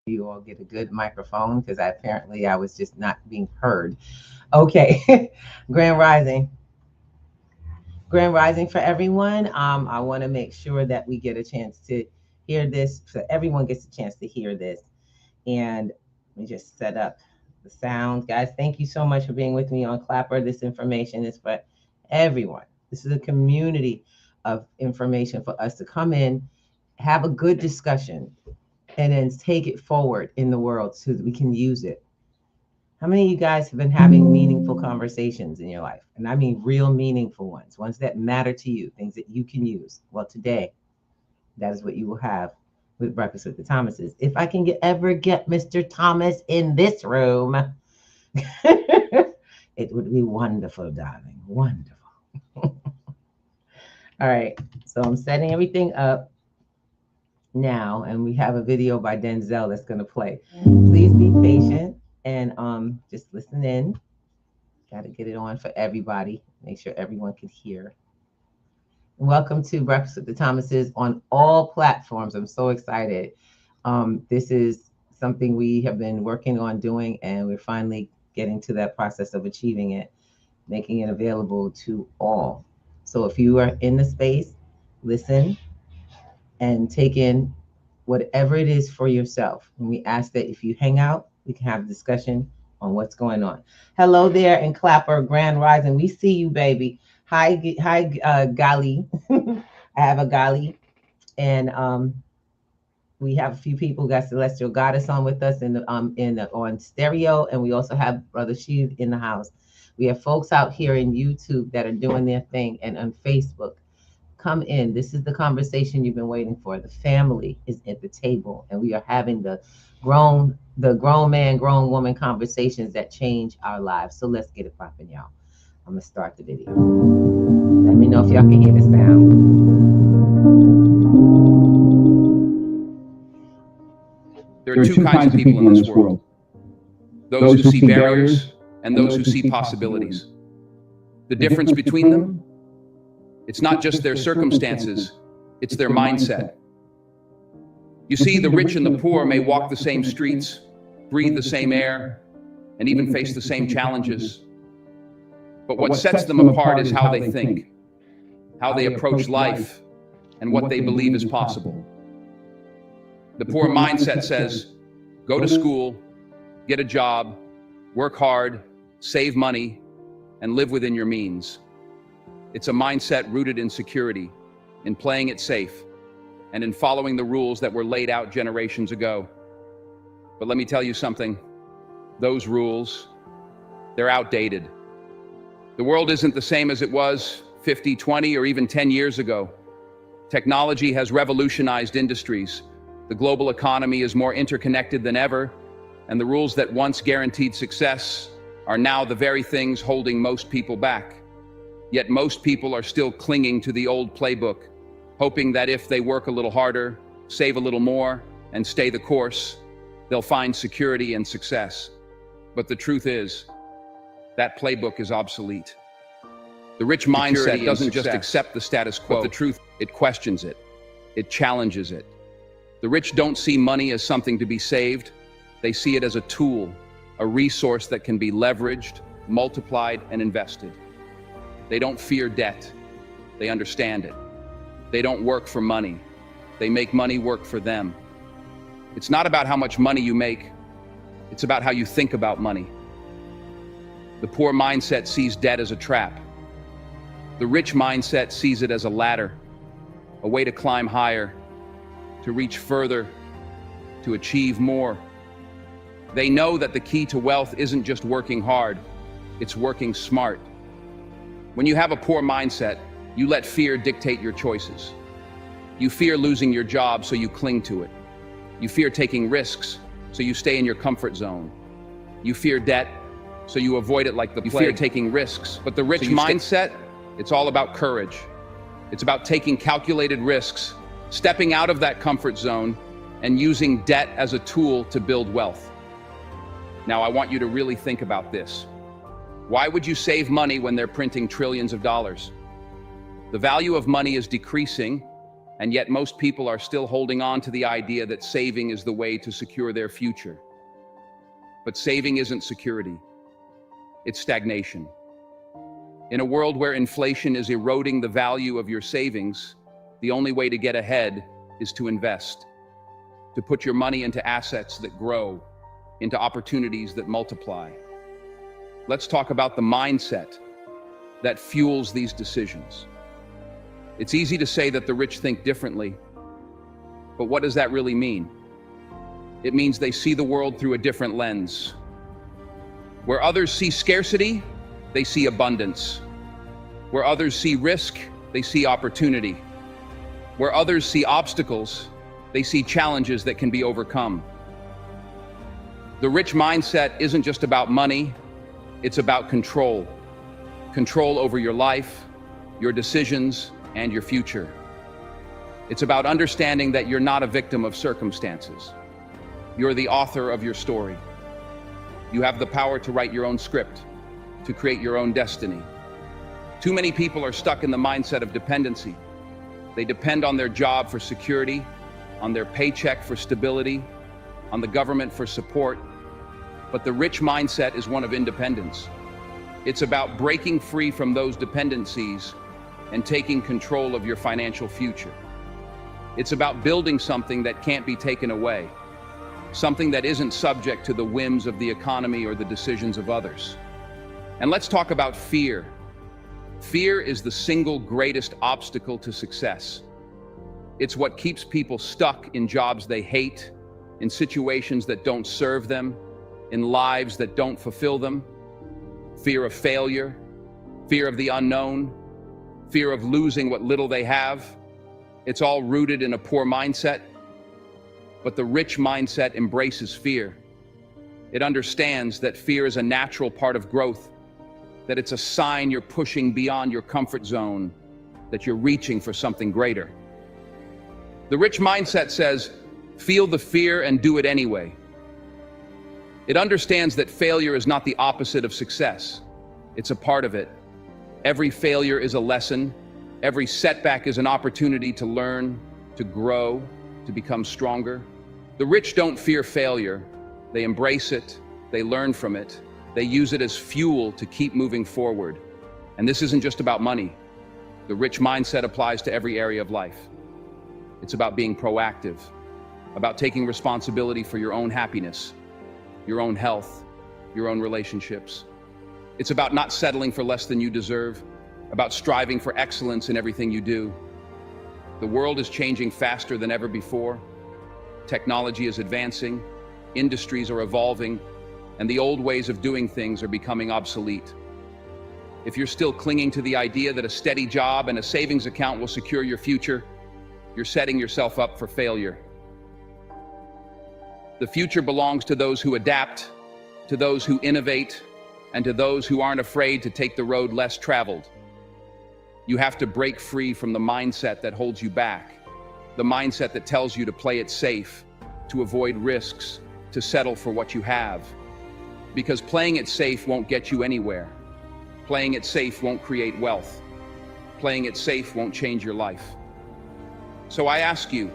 you all get a good microphone because I was just not being heard. Okay, Grand Rising. Grand Rising for everyone. I want to make sure that we get a chance to hear this, so everyone gets a chance to hear this. And let me just set up the sound. Guys, thank you so much for being with me on Clapper. This information is for everyone. This is a community of information for us to come in, have a good discussion, and then take it forward in the world so that we can use it. How many of you guys have been having meaningful conversations in your life? And I mean real meaningful ones that matter to you, things that you can use. Well, today, that is what you will have with Breakfast with the Thomases. If I can ever get Mr. Thomas in this room, it would be wonderful, darling. Wonderful. All right. So I'm setting everything up now, and we have a video by Denzel that's going to play. Please be patient and just listen in. Got to get it on for everybody. Make sure everyone can hear. Welcome to Breakfast with the Thomases on all platforms. I'm so excited. This is something we have been working on doing, and we're finally getting to that process of achieving it, making it available to all. So if you are in the space, listen and take in whatever it is for yourself. And we ask that if you hang out, we can have a discussion on what's going on. Hello there in Clapper, Grand Rising. We see you, baby. Hi, Gali. I have a Gali. And we have a few people. Got Celestial Goddess on with us on stereo. And we also have Brother Sheev in the house. We have folks out here in YouTube that are doing their thing, and on Facebook. Come in. This is the conversation you've been waiting for. The family is at the table, and we are having the grown man, grown woman conversations that change our lives. So let's get it popping, y'all. I'm gonna start the video. Let me know if y'all can hear the sound. There are two kinds of people in this world. Those who see barriers and those who see possibilities. The difference between them? It's not just their circumstances, it's their mindset. You see, the rich and the poor may walk the same streets, breathe the same air, and even face the same challenges. But what sets them apart is how they think, how they approach life, and what they believe is possible. The poor mindset says, go to school, get a job, work hard, save money, and live within your means. It's a mindset rooted in security, in playing it safe, and in following the rules that were laid out generations ago. But let me tell you something, those rules, they're outdated. The world isn't the same as it was 50, 20, or even 10 years ago. Technology has revolutionized industries. The global economy is more interconnected than ever, and the rules that once guaranteed success are now the very things holding most people back. Yet most people are still clinging to the old playbook, hoping that if they work a little harder, save a little more, and stay the course, they'll find security and success. But the truth is, that playbook is obsolete. The rich mindset doesn't just accept the status quo, but the truth, it questions it. It challenges it. The rich don't see money as something to be saved. They see it as a tool, a resource that can be leveraged, multiplied, and invested. They don't fear debt. They understand it. They don't work for money. They make money work for them. It's not about how much money you make. It's about how you think about money. The poor mindset sees debt as a trap. The rich mindset sees it as a ladder, a way to climb higher, to reach further, to achieve more. They know that the key to wealth isn't just working hard, it's working smart. When you have a poor mindset, you let fear dictate your choices. You fear losing your job, so you cling to it. You fear taking risks, so you stay in your comfort zone. You fear debt, so you avoid it like the plague. You fear taking risks, but the rich mindset, it's all about courage. It's about taking calculated risks, stepping out of that comfort zone, and using debt as a tool to build wealth. Now, I want you to really think about this. Why would you save money when they're printing trillions of dollars? The value of money is decreasing, And yet most people are still holding on to the idea that saving is the way to secure their future. But saving isn't security. It's stagnation. In a world where inflation is eroding the value of your savings, the only way to get ahead is to invest, to put your money into assets that grow, into opportunities that multiply. Let's talk about the mindset that fuels these decisions. It's easy to say that the rich think differently, but what does that really mean? It means they see the world through a different lens. Where others see scarcity, they see abundance. Where others see risk, they see opportunity. Where others see obstacles, they see challenges that can be overcome. The rich mindset isn't just about money, it's about control. Control over your life, your decisions, and your future. It's about understanding that you're not a victim of circumstances. You're the author of your story. You have the power to write your own script, to create your own destiny. Too many people are stuck in the mindset of dependency. They depend on their job for security, on their paycheck for stability, on the government for support. But the rich mindset is one of independence. It's about breaking free from those dependencies and taking control of your financial future. It's about building something that can't be taken away, something that isn't subject to the whims of the economy or the decisions of others. And let's talk about fear. Fear is the single greatest obstacle to success. It's what keeps people stuck in jobs they hate, in situations that don't serve them, in lives that don't fulfill them. Fear of failure, fear of the unknown, fear of losing what little they have. It's all rooted in a poor mindset. But the rich mindset embraces fear. It understands that fear is a natural part of growth, that it's a sign you're pushing beyond your comfort zone, that you're reaching for something greater. The rich mindset says, feel the fear and do it anyway. It understands that failure is not the opposite of success. It's a part of it. Every failure is a lesson. Every setback is an opportunity to learn, to grow, to become stronger. The rich don't fear failure. They embrace it. They learn from it. They use it as fuel to keep moving forward. And this isn't just about money. The rich mindset applies to every area of life. It's about being proactive, about taking responsibility for your own happiness, your own health, your own relationships. It's about not settling for less than you deserve, about striving for excellence in everything you do. The world is changing faster than ever before. Technology is advancing, industries are evolving, and the old ways of doing things are becoming obsolete. If you're still clinging to the idea that a steady job and a savings account will secure your future, you're setting yourself up for failure. The future belongs to those who adapt, to those who innovate, and to those who aren't afraid to take the road less traveled. You have to break free from the mindset that holds you back, the mindset that tells you to play it safe, to avoid risks, to settle for what you have. Because playing it safe won't get you anywhere. Playing it safe won't create wealth. Playing it safe won't change your life. So I ask you,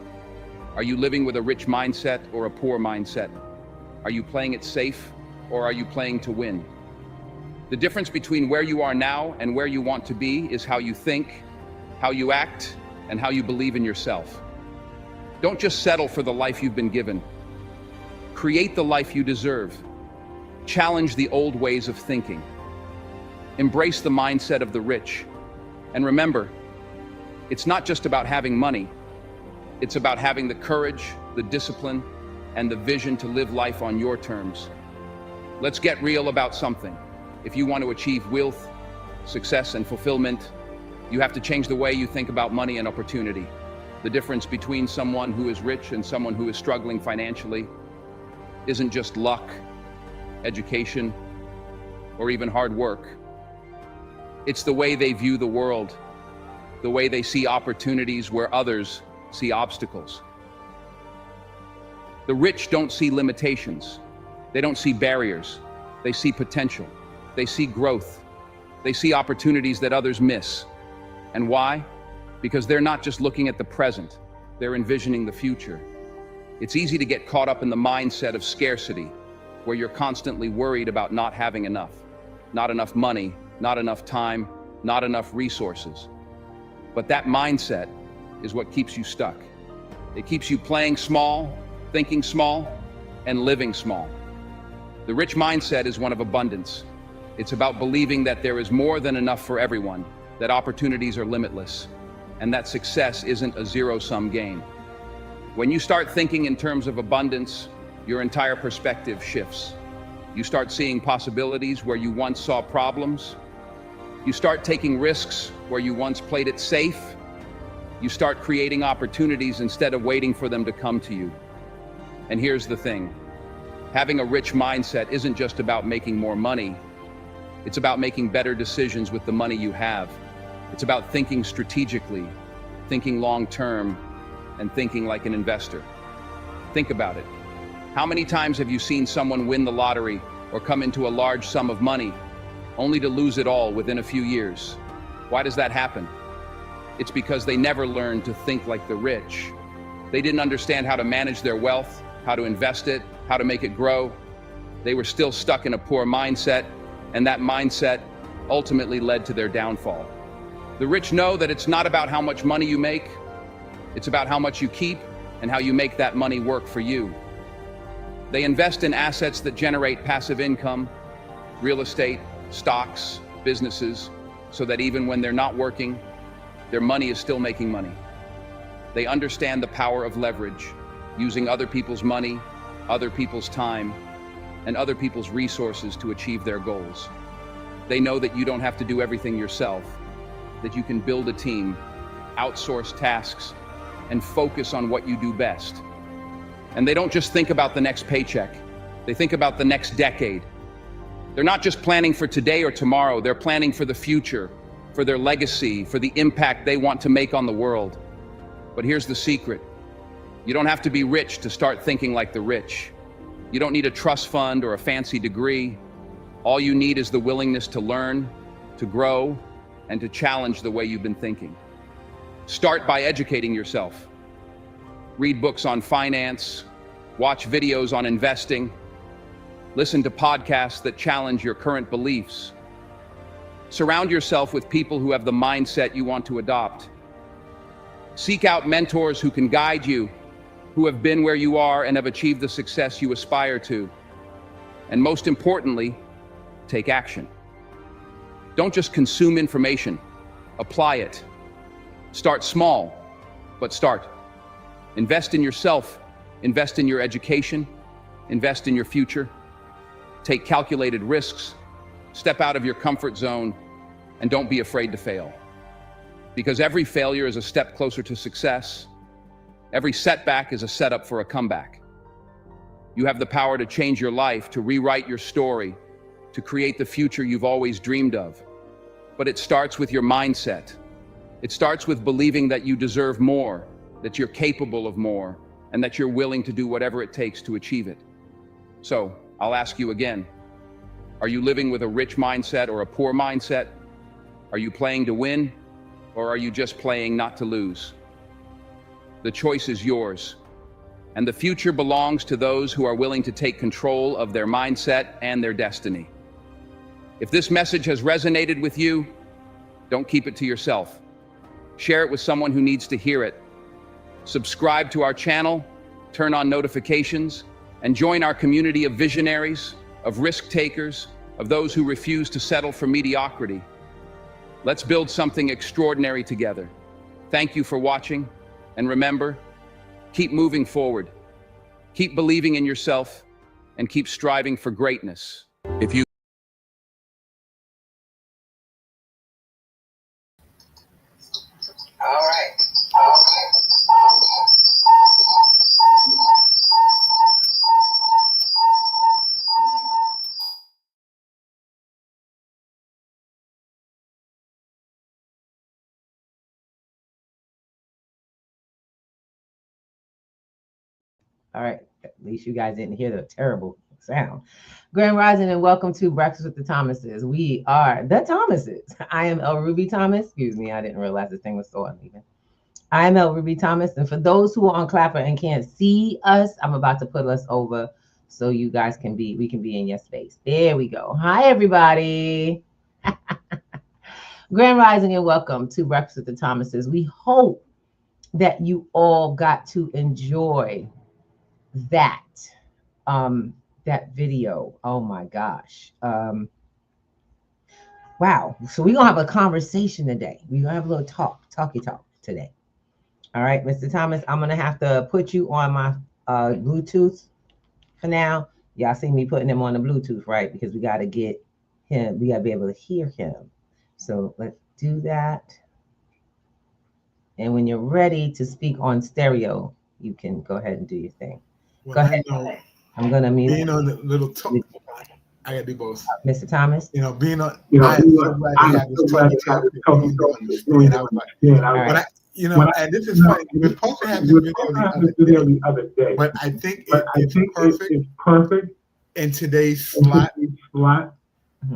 are you living with a rich mindset or a poor mindset? Are you playing it safe or are you playing to win? The difference between where you are now and where you want to be is how you think, how you act, and how you believe in yourself. Don't just settle for the life you've been given. Create the life you deserve. Challenge the old ways of thinking. Embrace the mindset of the rich. And remember, it's not just about having money. It's about having the courage, the discipline, and the vision to live life on your terms. Let's get real about something. If you want to achieve wealth, success, and fulfillment, you have to change the way you think about money and opportunity. The difference between someone who is rich and someone who is struggling financially isn't just luck, education, or even hard work. It's the way they view the world, the way they see opportunities where others see obstacles. The rich don't see limitations. They don't see barriers. They see potential. They see growth. They see opportunities that others miss. And why? Because they're not just looking at the present. They're envisioning the future. It's easy to get caught up in the mindset of scarcity, where you're constantly worried about not having enough. Not enough money, not enough time, not enough resources. But that mindset is what keeps you stuck. It keeps you playing small, thinking small, and living small. The rich mindset is one of abundance. It's about believing that there is more than enough for everyone, that opportunities are limitless, and that success isn't a zero-sum game. When you start thinking in terms of abundance, your entire perspective shifts. You start seeing possibilities where you once saw problems. You start taking risks where you once played it safe. You start creating opportunities instead of waiting for them to come to you. And here's the thing. Having a rich mindset isn't just about making more money. It's about making better decisions with the money you have. It's about thinking strategically, thinking long-term, and thinking like an investor. Think about it. How many times have you seen someone win the lottery or come into a large sum of money only to lose it all within a few years? Why does that happen? It's because they never learned to think like the rich. They didn't understand how to manage their wealth, how to invest it, how to make it grow. They were still stuck in a poor mindset, and that mindset ultimately led to their downfall. The rich know that it's not about how much money you make, it's about how much you keep and how you make that money work for you. They invest in assets that generate passive income, real estate, stocks, businesses, so that even when they're not working, their money is still making money. They understand the power of leverage, using other people's money, other people's time, and other people's resources to achieve their goals. They know that you don't have to do everything yourself, that you can build a team, outsource tasks, and focus on what you do best. And they don't just think about the next paycheck, they think about the next decade. They're not just planning for today or tomorrow, they're planning for the future, for their legacy, for the impact they want to make on the world. But here's the secret. You don't have to be rich to start thinking like the rich. You don't need a trust fund or a fancy degree. All you need is the willingness to learn, to grow, and to challenge the way you've been thinking. Start by educating yourself. Read books on finance, watch videos on investing, listen to podcasts that challenge your current beliefs. Surround yourself with people who have the mindset you want to adopt. Seek out mentors who can guide you, who have been where you are and have achieved the success you aspire to. And most importantly, take action. Don't just consume information, apply it. Start small, but start. Invest in yourself, invest in your education, invest in your future. Take calculated risks, step out of your comfort zone, and don't be afraid to fail. Because every failure is a step closer to success. Every setback is a setup for a comeback. You have the power to change your life, to rewrite your story, to create the future you've always dreamed of. But it starts with your mindset. It starts with believing that you deserve more, that you're capable of more, and that you're willing to do whatever it takes to achieve it. So, I'll ask you again, are you living with a rich mindset or a poor mindset? Are you playing to win, or are you just playing not to lose? The choice is yours, and the future belongs to those who are willing to take control of their mindset and their destiny. If this message has resonated with you, don't keep it to yourself. Share it with someone who needs to hear it. Subscribe to our channel, turn on notifications, and join our community of visionaries, of risk takers, of those who refuse to settle for mediocrity. Let's build something extraordinary together. Thank you for watching, and remember, keep moving forward. Keep believing in yourself, and keep striving for greatness. If you All right. All right. At least you guys didn't hear the terrible sound. Grand Rising and welcome to Breakfast with the Thomases. We are the Thomases. I am El Ruby Thomas. Excuse me, I didn't realize this thing was so uneven. I'm El Ruby Thomas, and for those who are on Clapper and can't see us, I'm about to put us over so you guys can be, we can be in your space. There we go. Hi, everybody. Grand Rising and welcome to Breakfast with the Thomases. We hope that you all got to enjoy that that video. Oh my gosh. Wow. So we're gonna have a conversation today. We're gonna have a little talky talk today. All right, Mr. Thomas, I'm gonna have to put you on my Bluetooth for now. Y'all see me putting him on the Bluetooth, right? Because we gotta get him, we gotta be able to hear him. So let's do that. And when you're ready to speak on stereo, you can go ahead and do your thing. Well, go ahead. I'm gonna mute. Being on the little talk, I gotta do both. Mr. Thomas. Being on, I am so glad to have this talk. And this is funny. We were supposed to have this video the other day, but I think it's perfect in today's slot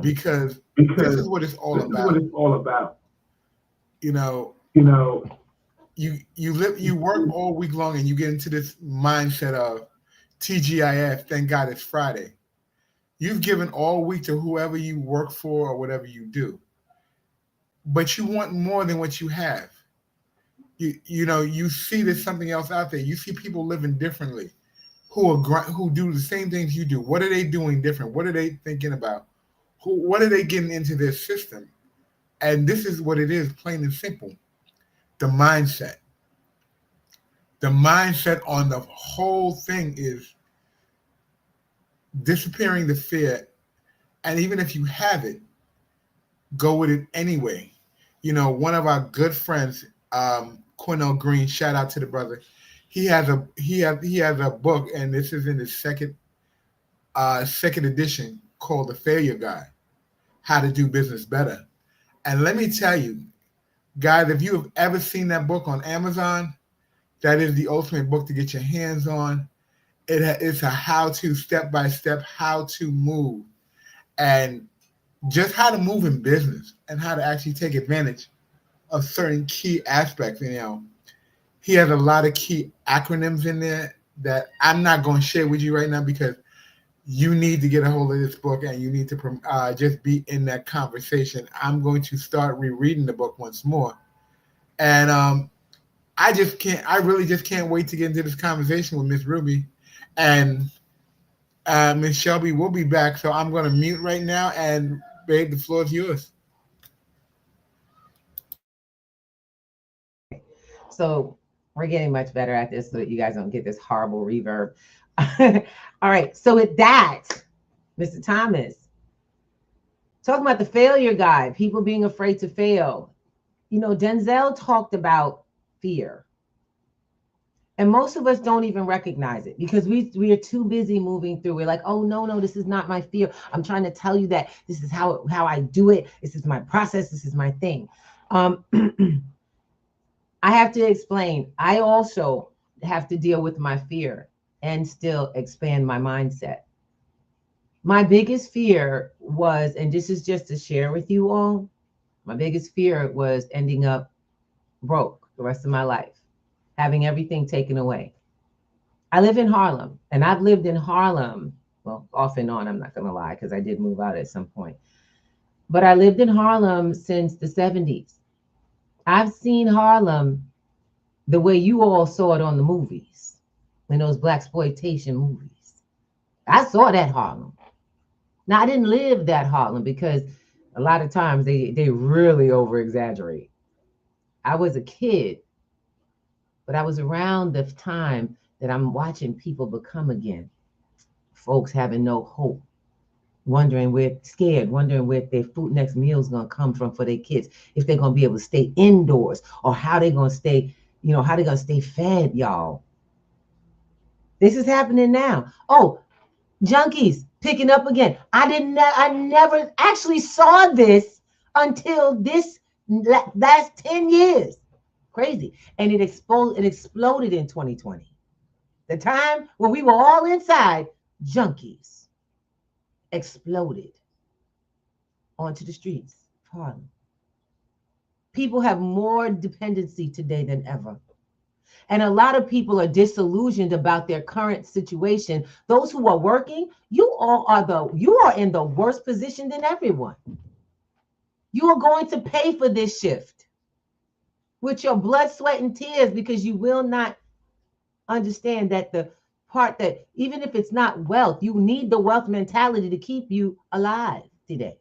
because this is what it's all about. You work all week long and you get into this mindset of TGIF, thank God it's Friday. You've given all week to whoever you work for or whatever you do. But you want more than what you have. You see there's something else out there. You see people living differently who do the same things you do. What are they doing different? What are they thinking about? What are they getting into their system? And this is what it is, plain and simple. The mindset. The mindset on the whole thing is disappearing the fear. And even if you have it, go with it anyway. One of our good friends, Cornell Green, shout out to the brother. He has a book, and this is in his second edition, called The Failure Guide, How to Do Business Better. And let me tell you, guys, if you have ever seen that book on Amazon, that is the ultimate book to get your hands on. It's a how-to, step-by-step, how to move, and just how to move in business and how to actually take advantage of certain key aspects. He has a lot of key acronyms in there that I'm not going to share with you right now because you need to get a hold of this book and you need to just be in that conversation. I'm going to start rereading the book once more. And I really just can't wait to get into this conversation with Miss Ruby. And Miss Shelby will be back. So I'm going to mute right now, and babe, the floor is yours. So we're getting much better at this so that you guys don't get this horrible reverb. All right. So with that, Mr. Thomas, talking about the failure guide, people being afraid to fail. Denzel talked about fear. And most of us don't even recognize it because we are too busy moving through. We're like, oh, no, this is not my fear. I'm trying to tell you that this is how I do it. This is my process. This is my thing. I have to explain. I also have to deal with my fear and still expand my mindset. My biggest fear was, and this is just to share with you all, my biggest fear was ending up broke the rest of my life, having everything taken away. I live in Harlem, and I've lived in Harlem, well, off and on, I'm not going to lie, because I did move out at some point. But I lived in Harlem since the 70s. I've seen Harlem the way you all saw it on the movies, in those blaxploitation movies. I saw that Harlem. Now, I didn't live that Harlem because a lot of times they really over-exaggerate. I was a kid, but I was around the time that I'm watching people become again. Folks having no hope, wondering where their food next meal is going to come from for their kids, if they're going to be able to stay indoors, or how they're going to stay, how they're going to stay fed, y'all. This is happening now. Oh, junkies picking up again. I never actually saw this until this last 10 years. Crazy. And it exploded in 2020. The time when we were all inside, junkies exploded onto the streets of Harlem. People have more dependency today than ever. And a lot of people are disillusioned about their current situation. Those who are working, you are in the worst position than everyone. You are going to pay for this shift with your blood, sweat, and tears, because you will not understand that the part that, even if it's not wealth, you need the wealth mentality to keep you alive today.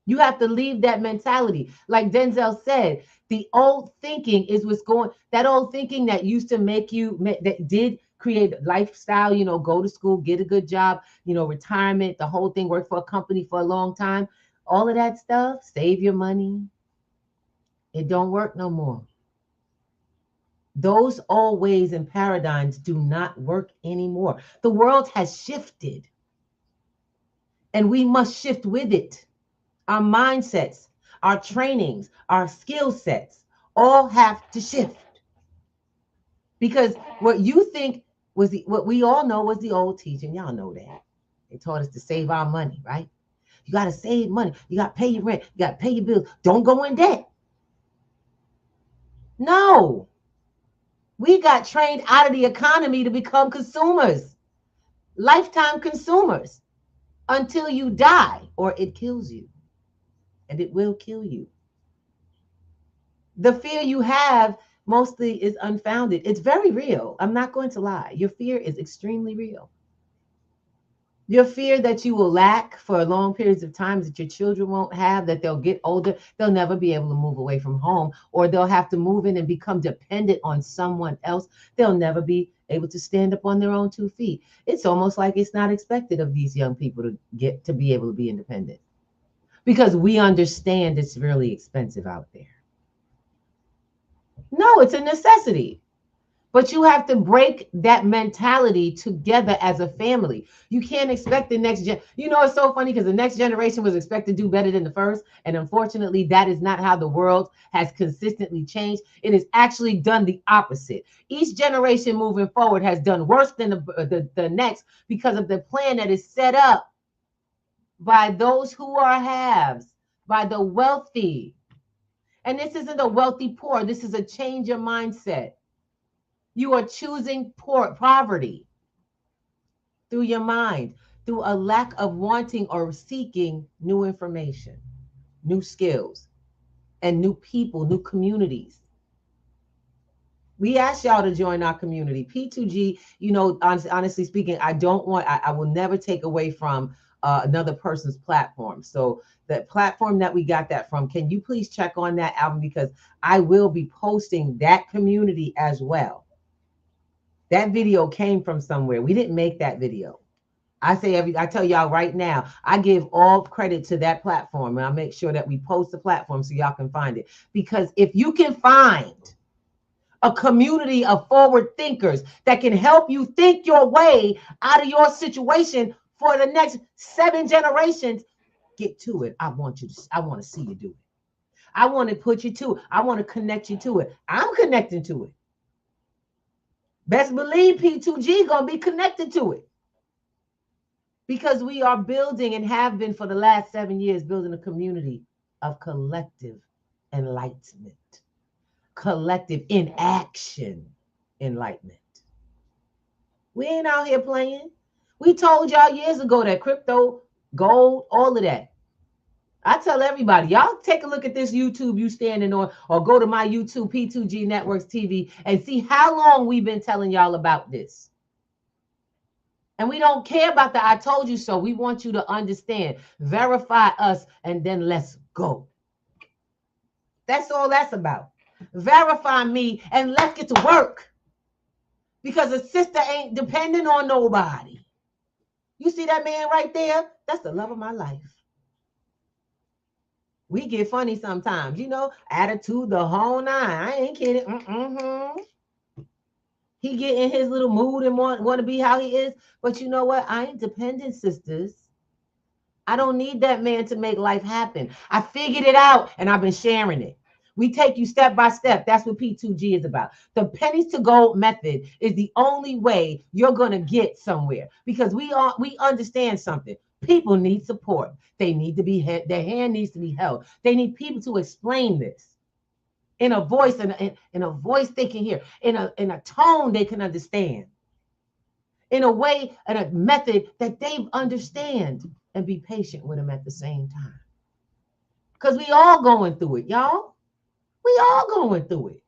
You have to leave that mentality. Like Denzel said, the old thinking is what's going, that old thinking that used to make you, that did create lifestyle, go to school, get a good job, retirement, the whole thing, work for a company for a long time. All of that stuff, save your money. It don't work no more. Those old ways and paradigms do not work anymore. The world has shifted, and we must shift with it. Our mindsets, our trainings, our skill sets all have to shift. Because what you think was what we all know was the old teaching. Y'all know that. They taught us to save our money, right? You got to save money. You got to pay your rent. You got to pay your bills. Don't go in debt. No. We got trained out of the economy to become consumers, lifetime consumers, until you die or it kills you. And it will kill you. The fear you have mostly is unfounded. It's very real. I'm not going to lie. Your fear is extremely real. Your fear that you will lack for long periods of time, that your children won't have, that they'll get older, they'll never be able to move away from home, or they'll have to move in and become dependent on someone else. They'll never be able to stand up on their own 2 feet. It's almost like it's not expected of these young people to be able to be independent, because we understand it's really expensive out there. No, it's a necessity. But you have to break that mentality together as a family. You can't expect the next gen. It's so funny because the next generation was expected to do better than the first. And unfortunately, that is not how the world has consistently changed. It has actually done the opposite. Each generation moving forward has done worse than the next, because of the plan that is set up by those who are haves, by the wealthy. And this isn't a wealthy poor. This is a change your mindset. You are choosing poverty through your mind, through a lack of wanting or seeking new information, new skills, and new people, new communities. We ask y'all to join our community. P2G, honestly speaking, I will never take away from another person's platform. So the platform that we got that from, can you please check on that album? Because I will be posting that community as well. That video came from somewhere. We didn't make that video. I tell y'all right now, I give all credit to that platform, and I'll make sure that we post the platform so y'all can find it. Because if you can find a community of forward thinkers that can help you think your way out of your situation for the next 7 generations, get to it. I want to see you do it. I want to put you to it. I want to connect you to it. I'm connecting to it. Best believe P2G gonna be connected to it, because we are building, and have been for the last 7 years, building a community of collective enlightenment, collective in action enlightenment. We ain't out here playing. We told y'all years ago that crypto, gold, all of that. I tell everybody, y'all take a look at this YouTube you standing on, or go to my YouTube, P2G Networks TV, and see how long we've been telling y'all about this. And we don't care about the I told you so. We want you to understand, verify us, and then let's go. That's all that's about. Verify me and let's get to work. Because a sister ain't dependent on nobody. You see that man right there? That's the love of my life. We get funny sometimes, attitude, the whole 9. I ain't kidding. He get in his little mood and want to be how he is. But you know what? I ain't dependent, sisters. I don't need that man to make life happen. I figured it out, and I've been sharing it. We take you step by step. That's what P2G is about. The pennies to gold method is the only way you're going to get somewhere, because we understand something. People need support. They need to be their hand needs to be held. They need people to explain this. in a voice, in a voice they can hear, in a tone they can understand, in a way and a method that they understand, and be patient with them at the same time. Because we all going through it, y'all. We all going through it.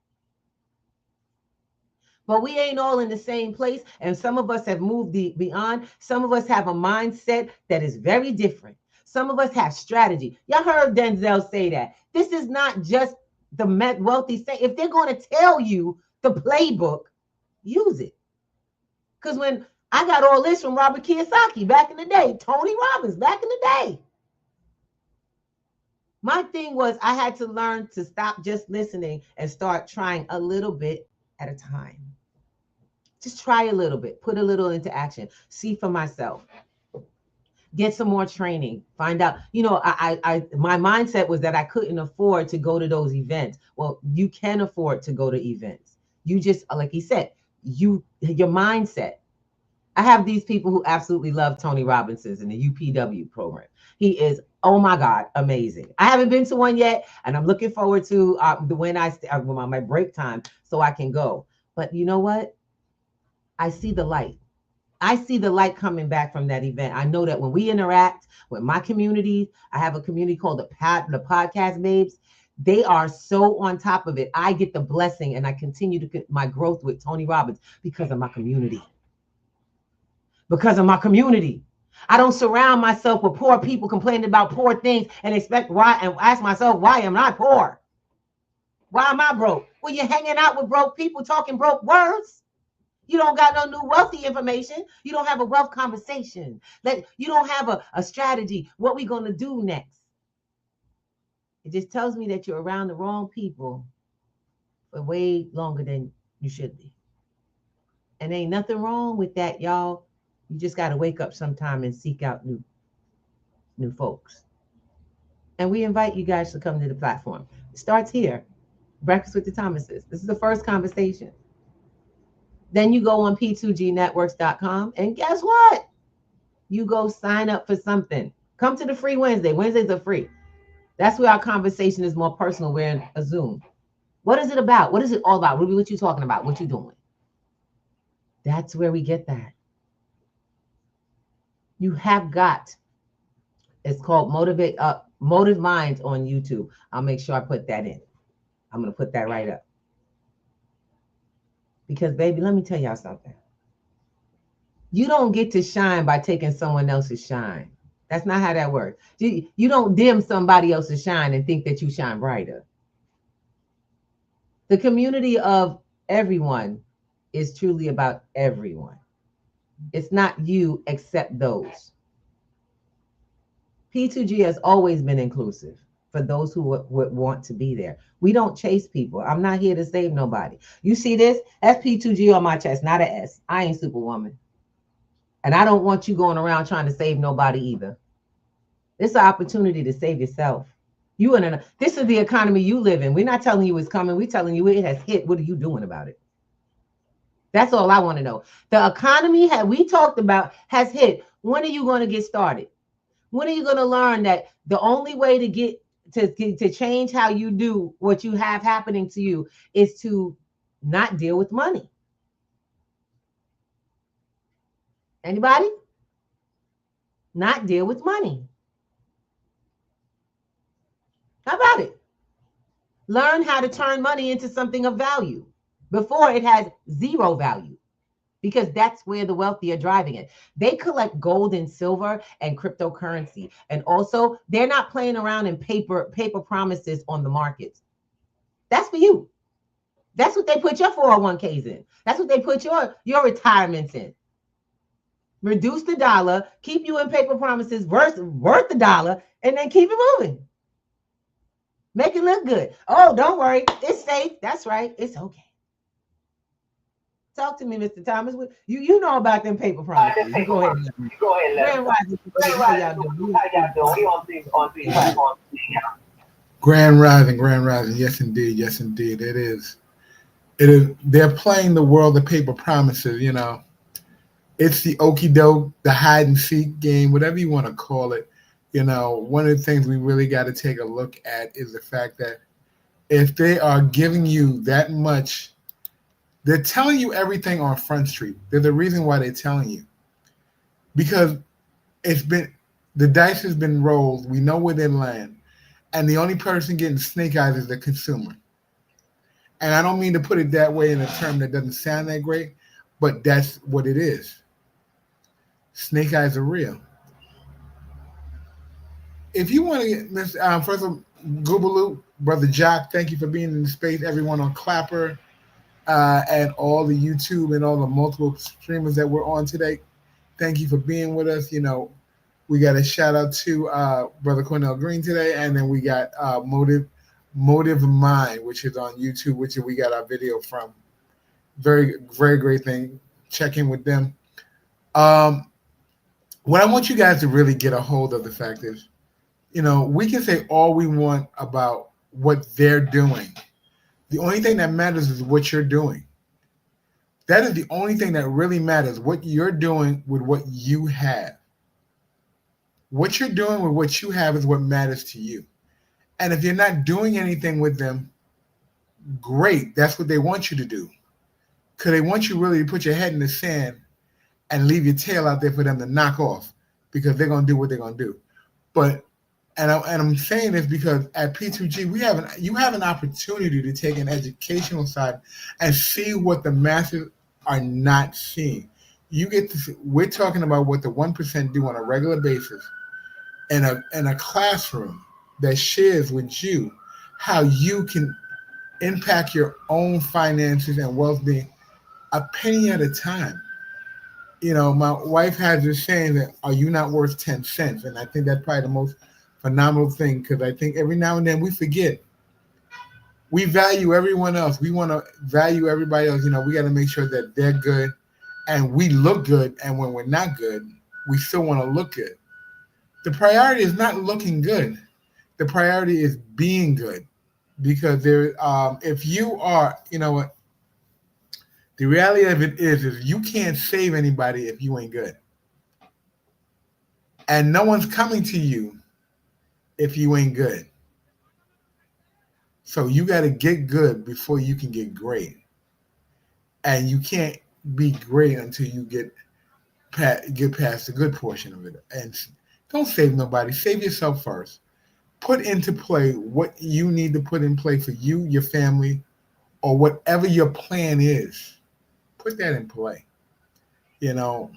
But we ain't all in the same place. And some of us have moved beyond. Some of us have a mindset that is very different. Some of us have strategy. Y'all heard Denzel say that. This is not just the wealthy say. If they're going to tell you the playbook, use it. Because when I got all this from Robert Kiyosaki back in the day, Tony Robbins back in the day. My thing was I had to learn to stop just listening and start trying a little bit at a time. Just try a little bit, put a little into action, see for myself, get some more training, find out. You know, my mindset was that I couldn't afford to go to those events. Well, you can afford to go to events. You just, like he said, your mindset. I have these people who absolutely love Tony Robbins in the UPW program. He is, oh my God, amazing. I haven't been to one yet, and I'm looking forward to when my break time so I can go. But you know what? I see the light. I see the light coming back from that event. I know that when we interact with my community, I have a community called the Podcast Babes. They are so on top of it. I get the blessing, and I continue to get my growth with Tony Robbins because of my community. Because of my community. I don't surround myself with poor people complaining about poor things and ask myself, why am I poor? Why am I broke? Well, you're hanging out with broke people talking broke words. You don't got no new wealthy information. You don't have a wealth conversation. You don't have a strategy. What we going to do next? It just tells me that you're around the wrong people for way longer than you should be. And ain't nothing wrong with that, y'all. You just got to wake up sometime and seek out new folks. And we invite you guys to come to the platform. It starts here. Breakfast with the Thomases. This is the first conversation. Then you go on p2gnetworks.com, and guess what? You go sign up for something. Come to the free Wednesday. Wednesdays are free. That's where our conversation is more personal. We're in a Zoom. What is it about? What is it all about? Ruby, what you talking about? What you doing? That's where we get that. You have got, it's called Motive Minds on YouTube. I'll make sure I put that in. I'm going to put that right up. Because, baby, let me tell y'all something. You don't get to shine by taking someone else's shine. That's not how that works. You don't dim somebody else's shine and think that you shine brighter. The community of everyone is truly about everyone. It's not you except those. P2G has always been inclusive for those who would want to be there. We don't chase people. I'm not here to save nobody. You see this? That's P2G on my chest, not an S. I ain't Superwoman. And I don't want you going around trying to save nobody either. It's an opportunity to save yourself. This is the economy you live in. We're not telling you it's coming. We're telling you it has hit. What are you doing about it? That's all I want to know. The economy we talked about has hit. When are you going to get started? When are you going to learn that the only way to get to change how you do what you have happening to you is to not deal with money? Anybody? Not deal with money. How about it? Learn how to turn money into something of value before it has zero value, because that's where the wealthy are driving it. They collect gold and silver and cryptocurrency. And also, they're not playing around in paper promises on the markets. That's for you. That's what they put your 401ks in. That's what they put your retirements in. Reduce the dollar, keep you in paper promises worth the dollar, and then keep it moving. Make it look good. Oh, don't worry. It's safe. That's right. It's okay. Talk to me, Mr. Thomas. You know about them paper promises. You go ahead. Grand Rising. How y'all doing? Grand Rising. Yes, indeed. It is. They're playing the world of paper promises. You know, it's the okie doke, the hide and seek game, whatever you want to call it. You know, one of the things we really got to take a look at is the fact that if they are giving you that much, they're telling you everything on Front Street. There's a reason why they're telling you. Because the dice has been rolled. We know where they land. And the only person getting snake eyes is the consumer. And I don't mean to put it that way in a term that doesn't sound that great, but that's what it is. Snake eyes are real. If you want to get this, first of all, Goobaloo, Brother Jock, thank you for being in the space. Everyone on Clapper and all the YouTube and all the multiple streamers that we're on today, thank you for being with us. You know, we got a shout out to Brother Cornell Green today, and then we got Motive Mind, which is on YouTube, which we got our video from. Very, very great thing. Check in with them. What I want you guys to really get a hold of the fact is, you know, we can say all we want about what they're doing. The only thing that matters is what you're doing. That is the only thing that really matters, what you're doing with what you have. What you're doing with what you have is what matters to you. And if you're not doing anything with them, great. That's what they want you to do. Because they want you really to put your head in the sand and leave your tail out there for them to knock off, because they're going to do what they're going to do. But, and I'm saying this because at P2G, you have an opportunity to take an educational side and see what the masses are not seeing. You get to see, we're talking about what the 1% do on a regular basis in a classroom that shares with you how you can impact your own finances and well-being a penny at a time. You know, my wife has this saying that, are you not worth 10 cents? And I think that's probably the most phenomenal thing, because I think every now and then we forget. We value everyone else. We want to value everybody else. You know, we got to make sure that they're good and we look good. And when we're not good, we still want to look good. The priority is not looking good. The priority is being good, because if you are, you know what, the reality of it is you can't save anybody if you ain't good. And no one's coming to you if you ain't good. So you got to get good before you can get great. And you can't be great until you get past the good portion of it. And don't save nobody. Save yourself first. Put into play what you need to put in play for you, your family, or whatever your plan is. Put that in play. You know,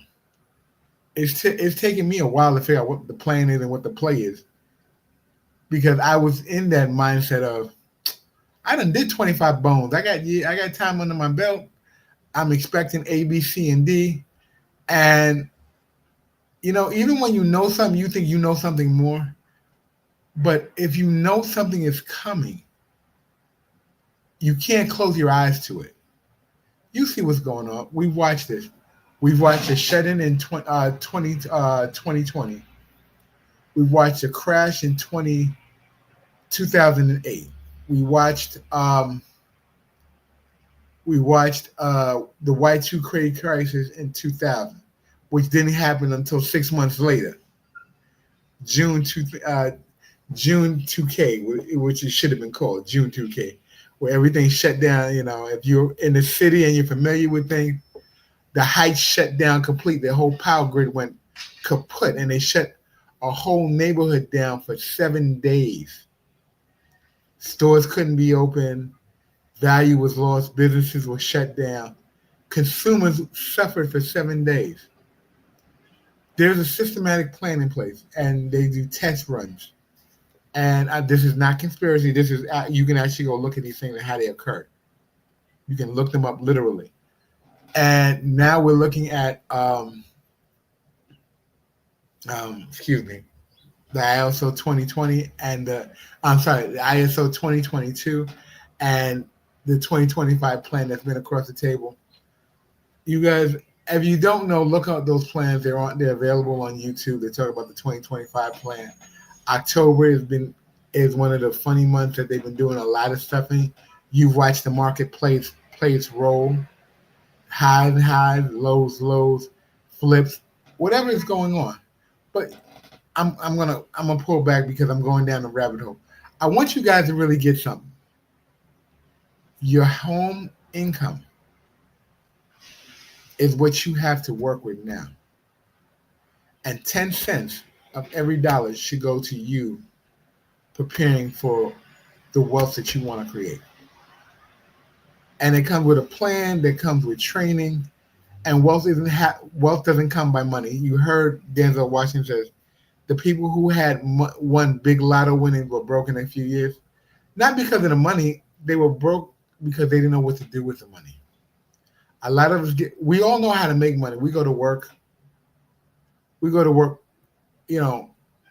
it's taken me a while to figure out what the plan is and what the play is, because I was in that mindset of, I done did 25 bones. I got time under my belt. I'm expecting A, B, C, and D. And, you know, even when you know something, you think you know something more. But if you know something is coming, you can't close your eyes to it. You see what's going on. We've watched this. We've watched a shut-in in 2020. We watched a crash in 2008. We watched the Y2K credit crisis in 2000, which didn't happen until 6 months later. June 2K, which it should have been called June 2K, where everything shut down. You know, if you're in the city and you're familiar with things, the Heights shut down completely. The whole power grid went kaput, and they shut a whole neighborhood down for 7 days. Stores couldn't be open. Value was lost. Businesses were shut down. Consumers suffered for 7 days. There's a systematic plan in place, and they do test runs. And this is not conspiracy. This is, you can actually go look at these things and how they occurred. You can look them up literally. And now we're looking at, the ISO 2020 and the ISO 2022 and the 2025 plan that's been across the table. You guys, if you don't know, look up those plans. They're available on YouTube. They talk about the 2025 plan. October is one of the funny months that they've been doing a lot of stuff in. You've watched the marketplace roll, highs, lows, flips, whatever is going on. But I'm gonna pull back because I'm going down the rabbit hole. I want you guys to really get something. Your home income is what you have to work with now. And 10 cents of every dollar should go to you preparing for the wealth that you want to create. And it comes with a plan, that comes with training, and wealth doesn't come by money. You heard Denzel Washington says the people who had won big lotto winnings were broke in a few years, not because of the money. They were broke because they didn't know what to do with the money. A lot of us we all know how to make money. We go to work,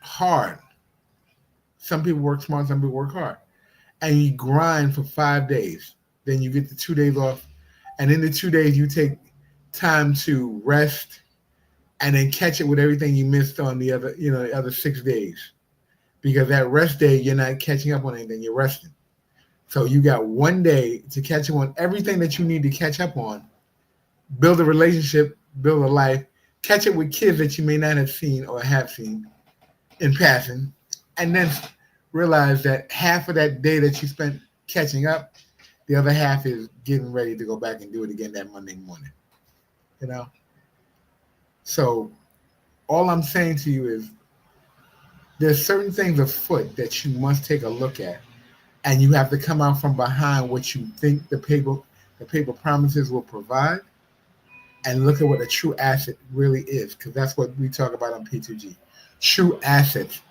hard. Some people work smart, some people work hard. And you grind for 5 days. Then you get the 2 days off. And in the 2 days, you take time to rest and then catch it with everything you missed on the other 6 days. Because that rest day, you're not catching up on anything, you're resting. So you got 1 day to catch up on everything that you need to catch up on, build a relationship, build a life, catch it with kids that you may not have seen or have seen in passing, and then realize that half of that day that you spent catching up, the other half is getting ready to go back and do it again that Monday morning. So all I'm saying to you is there's certain things afoot that you must take a look at, and you have to come out from behind what you think the paper promises will provide, and look at what a true asset really is, because that's what we talk about on P2G. True assets,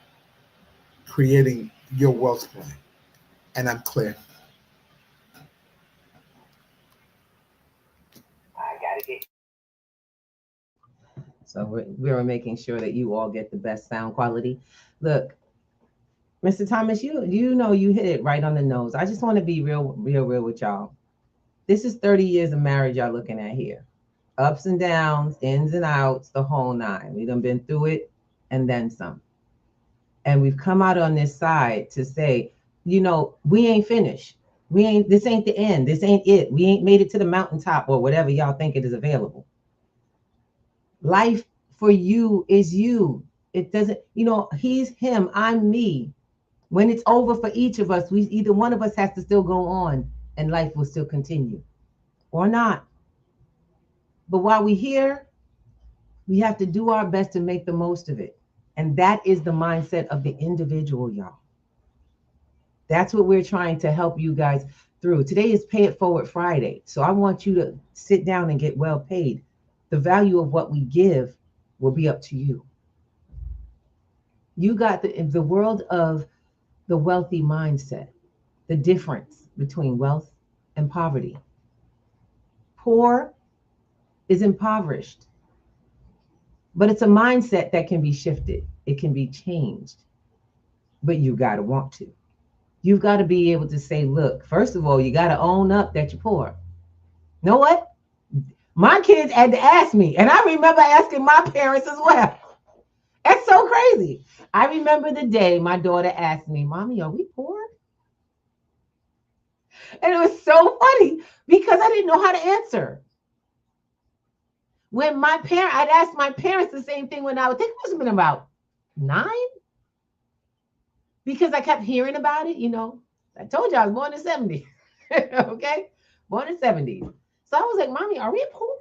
creating your wealth plan. And I'm clear. I gotta get. So we're making sure that you all get the best sound quality. Look, Mr. Thomas, you hit it right on the nose. I just want to be real with y'all. This is 30 years of marriage y'all looking at here. Ups and downs, ins and outs, the whole nine. We done been through it and then some. And we've come out on this side to say, we ain't finished. This ain't the end. This ain't it. We ain't made it to the mountaintop or whatever y'all think it is available. Life for you is you. It doesn't, he's him, I'm me. When it's over for each of us, either one of us has to still go on and life will still continue or not. But while we're here, we have to do our best to make the most of it. And that is the mindset of the individual, y'all. That's what we're trying to help you guys through. Today is Pay It Forward Friday. So I want you to sit down and get well paid. The value of what we give will be up to you. You got the world of the wealthy mindset, the difference between wealth and poverty. Poor is impoverished, but it's a mindset that can be shifted. It can be changed, but you got to want to. You've got to be able to say, look, first of all, you got to own up that you're poor. You know what? My kids had to ask me, and I remember asking my parents as well. That's so crazy. I remember the day my daughter asked me, Mommy, are we poor? And it was so funny because I didn't know how to answer. When I'd asked my parents the same thing when I think it must have been about 9. Because I kept hearing about it, I told you I was born in 70. Okay? Born in 70. So I was like, Mommy, are we poor?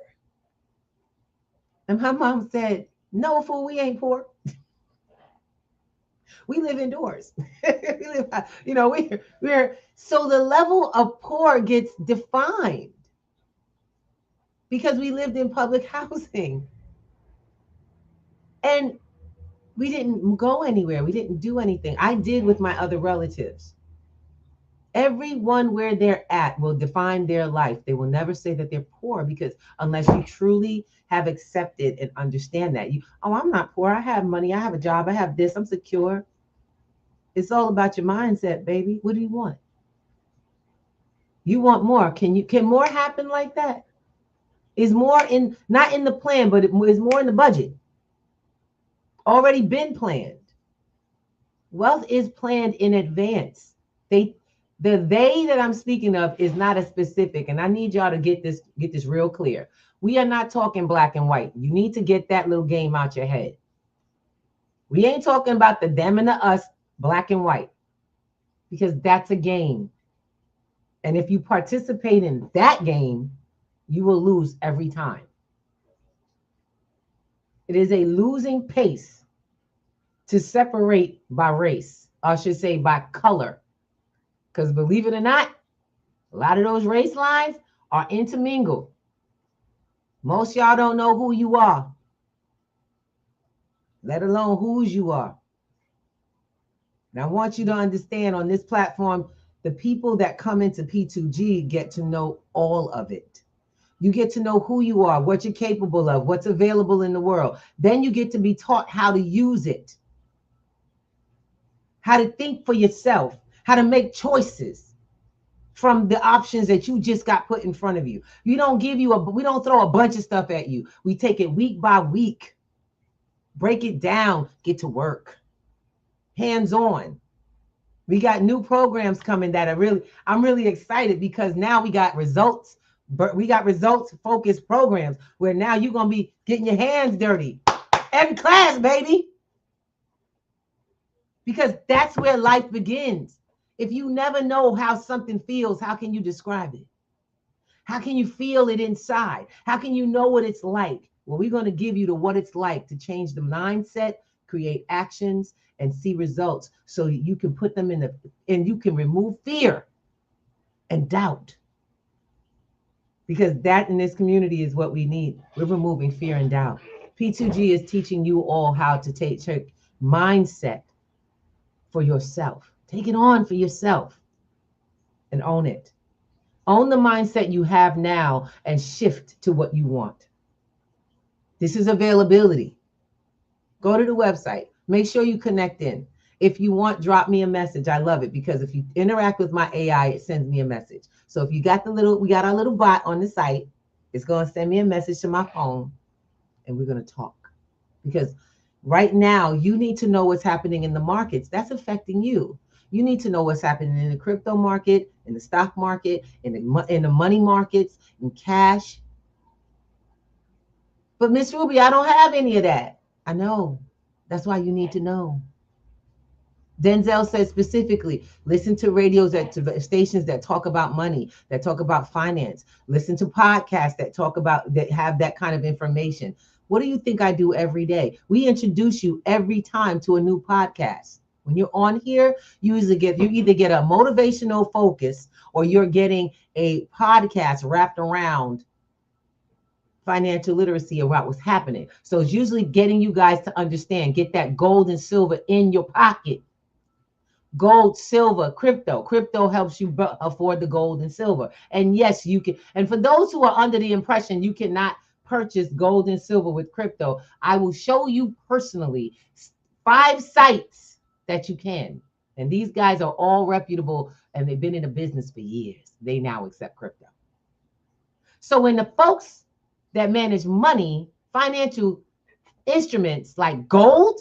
And my mom said, no, fool, we ain't poor. We live indoors. we're so the level of poor gets defined because we lived in public housing. And we didn't go anywhere. We didn't do anything. I did with my other relatives. Everyone where they're at will define their life. They will never say that they're poor because unless you truly have accepted and understand that I'm not poor. I have money. I have a job. I have this. I'm secure. It's all about your mindset, baby. What do you want? You want more. Can more happen like that? Is more not in the plan, but it is more in the budget. Already been planned. Wealth is planned in advance. The they that I'm speaking of is not a specific, and I need y'all to get this real clear. We are not talking black and white. You need to get that little game out your head. We ain't talking about the them and the us, black and white, because that's a game. And if you participate in that game, you will lose every time. It is a losing pace to separate by race. I should say by color. Because believe it or not, a lot of those race lines are intermingled. Most y'all don't know who you are, let alone whose you are. And I want you to understand on this platform, the people that come into P2G get to know all of it. You get to know who you are, what you're capable of, what's available in the world. Then you get to be taught how to use it, how to think for yourself, how to make choices from the options that you just got put in front of you. We don't throw a bunch of stuff at you. We take it week by week, break it down, get to work, hands on. We got new programs coming that I'm really excited because now we got results, but we got results focused programs where now you're going to be getting your hands dirty every class, baby. Because that's where life begins. If you never know how something feels, how can you describe it? How can you feel it inside? How can you know what it's like? Well, we're going to give you what it's like to change the mindset, create actions, and see results so you can put them and you can remove fear and doubt. Because that in this community is what we need. We're removing fear and doubt. P2G is teaching you all how to take mindset for yourself. Take it on for yourself and own it. Own the mindset you have now and shift to what you want. This is availability. Go to the website. Make sure you connect in. If you want, drop me a message. I love it because if you interact with my AI, it sends me a message. So if you got we got our little bot on the site, it's going to send me a message to my phone and we're going to talk. Because right now, you need to know what's happening in the markets. That's affecting you. You need to know what's happening in the crypto market, in the stock market, in the money markets, in cash. But Miss Ruby, I don't have any of that. I know. That's why you need to know. Denzel said specifically, listen to to stations that talk about money, that talk about finance. Listen to podcasts that have that kind of information. What do you think I do every day? We introduce you every time to a new podcast. When you're on here, you either get a motivational focus or you're getting a podcast wrapped around financial literacy about what's happening. So it's usually getting you guys to understand, get that gold and silver in your pocket. Gold, silver, crypto. Crypto helps you afford the gold and silver. And yes, you can. And for those who are under the impression you cannot purchase gold and silver with crypto, I will show you personally 5 sites that you can. And these guys are all reputable and they've been in the business for years. They now accept crypto. So when the folks that manage money, financial instruments like gold,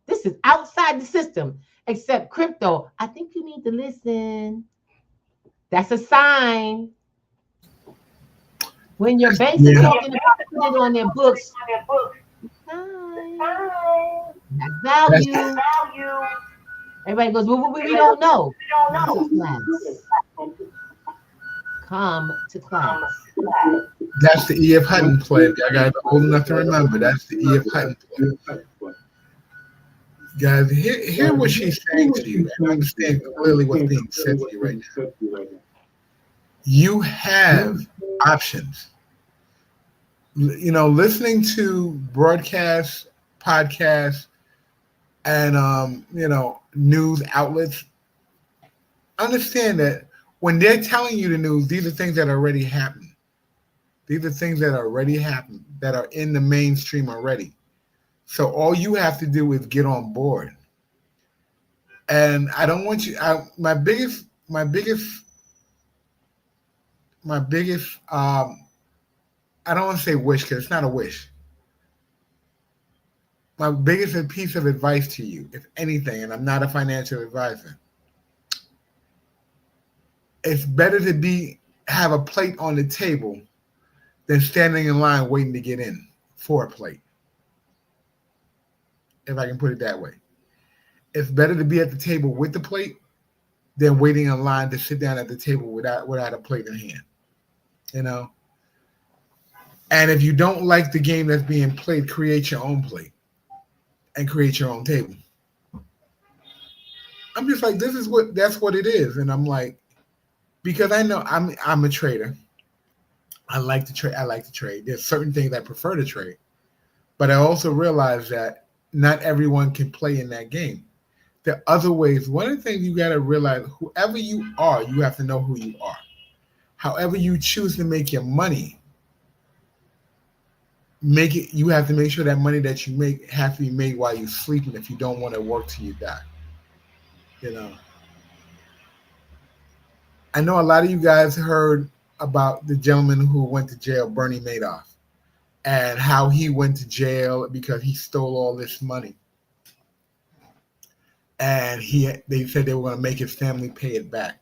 this is outside the system, except crypto, I think you need to listen. That's a sign. When your banks are talking about putting it on their books, that's value. Everybody goes, well, we don't know. Come to class. That's the E.F. Hutton play. I got old enough to remember. That's the E.F. Hutton play. Guys, hear what she's saying to you and understand clearly what's being said to you right now. You have options. You know, listening to broadcasts, podcasts, and news outlets, understand that when they're telling you the news, these are things that already happened. These are things that already happened, that are in the mainstream already. So all you have to do is get on board. And I don't want you. My biggest. I don't want to say wish because it's not a wish. My biggest piece of advice to you, if anything, and I'm not a financial advisor, it's better to have a plate on the table than standing in line waiting to get in for a plate. If I can put it that way. It's better to be at the table with the plate than waiting in line to sit down at the table without a plate in hand. You know? And if you don't like the game that's being played, create your own plate and create your own table. I'm just like, that's what it is. And I'm like, because I know I'm a trader. I like to trade. There's certain things I prefer to trade. But I also realize that not everyone can play in that game. There are other ways. One of the things you got to realize, whoever you are, you have to know who you are. However you choose to make your money, you have to make sure that money that you make has to be made while you're sleeping if you don't want to work till you die. You know. I know a lot of you guys heard about the gentleman who went to jail, Bernie Madoff, and how he went to jail because he stole all this money. And they said they were going to make his family pay it back.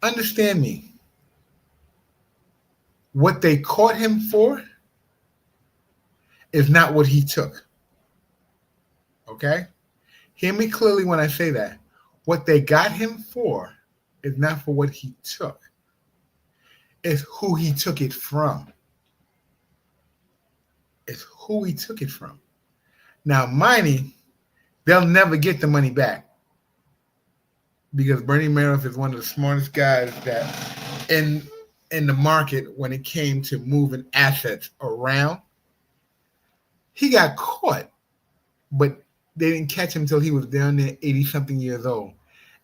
Understand me. What they caught him for is not what he took. Okay? Hear me clearly when I say that. What they got him for is not for what he took. It's who he took it from. It's who he took it from. Now, mining, they'll never get the money back because Bernie Madoff is one of the smartest guys that in the market when it came to moving assets around. He got caught, but they didn't catch him until he was down there 80-something years old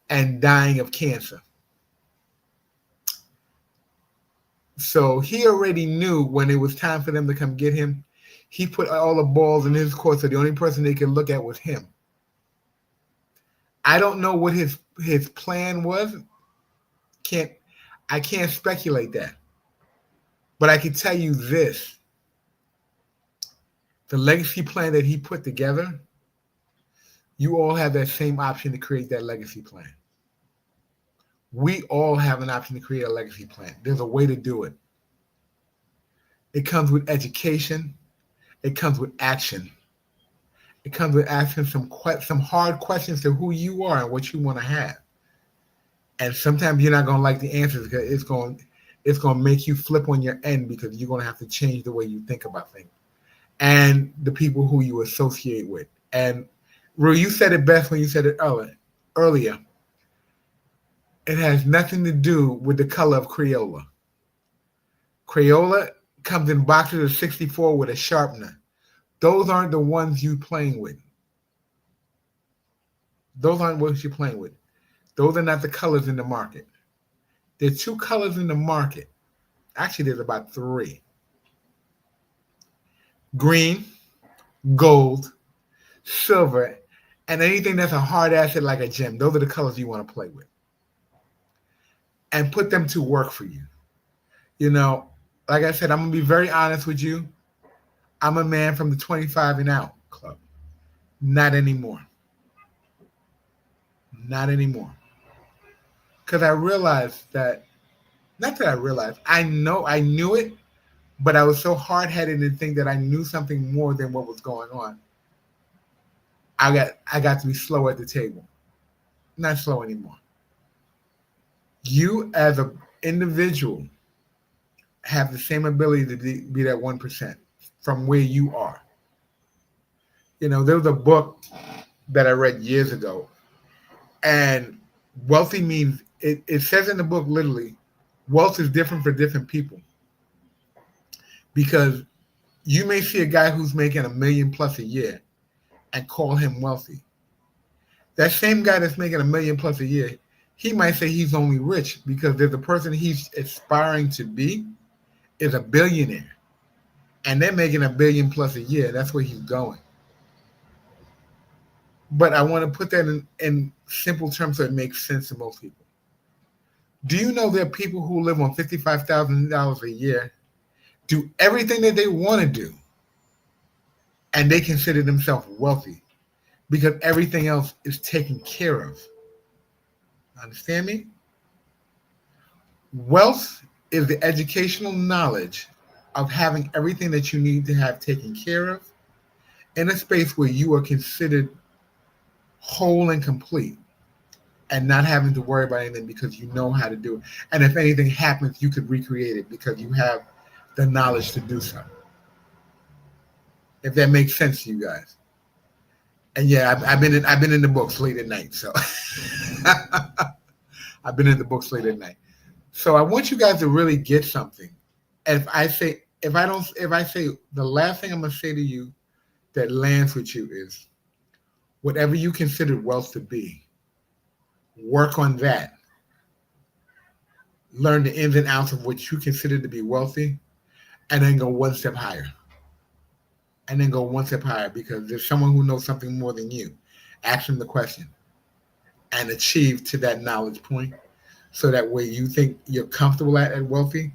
and dying of cancer. So he already knew when it was time for them to come get him. He put all the balls in his court, so the only person they could look at was him. I don't know what his plan was. I can't speculate that. But I can tell you this. The legacy plan that he put together, you all have that same option to create that legacy plan. We all have an option to create a legacy plan. There's a way to do it. It comes with education. It comes with action. It comes with asking some hard questions to who you are and what you want to have. And sometimes you're not going to like the answers because it's going to make you flip on your end because you're going to have to change the way you think about things and the people who you associate with. And Rue, you said it best when you said it earlier. It has nothing to do with the color of Crayola. Crayola comes in boxes of 64 with a sharpener. Those aren't the ones you're playing with. Those aren't what you're playing with. Those are not the colors in the market. There are two colors in the market. Actually, there's about three. Green, gold, silver, and anything that's a hard asset like a gem. Those are the colors you want to play with. And put them to work for you. You know, like I said, I'm going to be very honest with you. I'm a man from the 25 and out club. Not anymore. Not anymore. Because I realized that, not that I realized, I knew it, but I was so hard-headed to think that I knew something more than what was going on. I got to be slow at the table. Not slow anymore. You as an individual have the same ability to be that 1% from where you are. You know, there was a book that I read years ago, and wealthy means, it says in the book literally, wealth is different for different people. Because you may see a guy who's making $1 million+ a year and call him wealthy. That same guy that's making $1 million+ a year, he might say he's only rich because there's a person he's aspiring to be is a billionaire. And they're making $1 billion+ a year. That's where he's going. But I want to put that in simple terms so it makes sense to most people. Do you know there are people who live on $55,000 a year, do everything that they want to do, and they consider themselves wealthy because everything else is taken care of? Understand me? Wealth is the educational knowledge of having everything that you need to have taken care of in a space where you are considered whole and complete. and not having to worry about anything because you know how to do it. And if anything happens, you could recreate it because you have the knowledge to do so. If that makes sense to you guys. And yeah, I've been in the books late at night, so I've been in the books late at night. So I want you guys to really get something. If I say the last thing I'm gonna say to you that lands with you is, whatever you consider wealth to be, work on that. Learn the ins and outs of what you consider to be wealthy, and then go one step higher. And then go one step higher, because there's someone who knows something more than you. Ask them the question and achieve to that knowledge point, so that way you think you're comfortable at wealthy,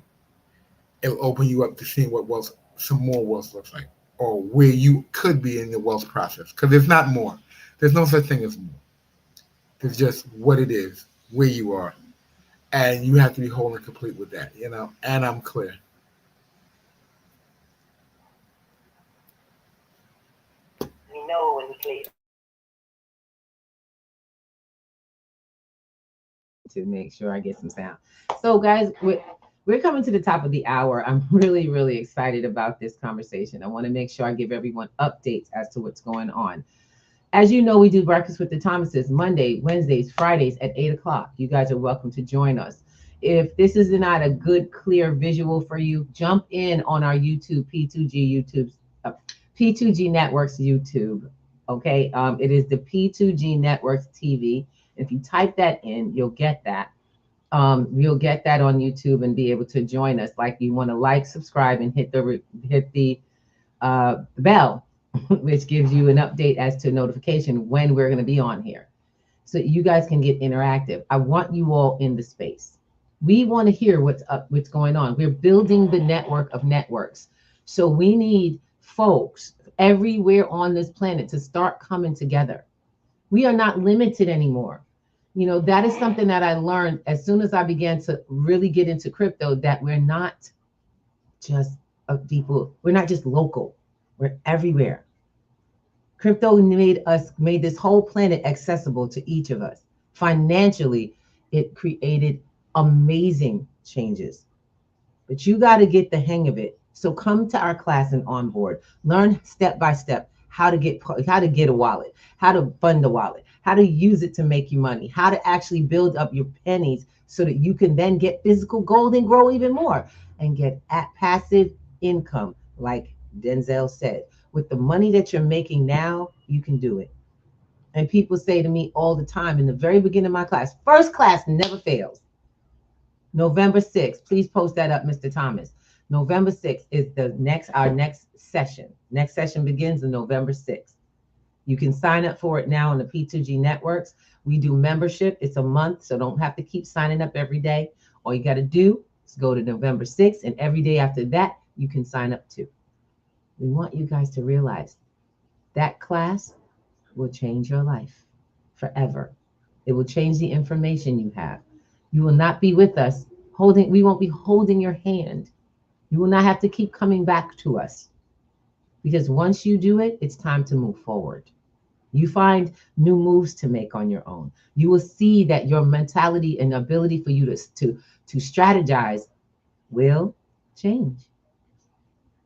it'll open you up to seeing what wealth, some more wealth looks like, or where you could be in the wealth process. Because there's not more. There's no such thing as more. There's just what it is, where you are. And you have to be whole and complete with that, and I'm clear. We know when we're clear. To make sure I get some sound. So guys, we're coming to the top of the hour. I'm really, really excited about this conversation. I want to make sure I give everyone updates as to what's going on. As you know, we do Breakfast with the Thomases Monday, Wednesdays, Fridays at 8 o'clock. You guys are welcome to join us. If this is not a good, clear visual for you, jump in on our YouTube, P2G Networks YouTube. Okay, it is the P2G Networks TV. If you type that in, you'll get that. You'll get that on YouTube and be able to join us. Like, you want to like, subscribe, and hit the bell, which gives you an update as to notification when we're going to be on here, so you guys can get interactive. I want you all in the space. We want to hear what's going on. We're building the network of networks. So we need folks everywhere on this planet to start coming together. We are not limited anymore. That is something that I learned as soon as I began to really get into crypto, that we're not just people. We're not just local. We're everywhere. Crypto made this whole planet accessible to each of us. Financially, it created amazing changes. But you got to get the hang of it. So come to our class and onboard. Learn step by step how to get a wallet, how to fund a wallet, how to use it to make you money, how to actually build up your pennies so that you can then get physical gold and grow even more and get passive income. Like Denzel said, with the money that you're making now, you can do it. And people say to me all the time in the very beginning of my class, first class never fails. November 6th, please post that up, Mr. Thomas. November 6th is our next session. Next session begins on November 6th. You can sign up for it now on the P2G Networks. We do membership. It's a month, so don't have to keep signing up every day. All you got to do is go to November 6th, and every day after that, you can sign up too. We want you guys to realize that class will change your life forever. It will change the information you have. You will not be with us we won't be holding your hand. You will not have to keep coming back to us, because once you do it, it's time to move forward. You find new moves to make on your own. You will see that your mentality and ability for you to strategize will change,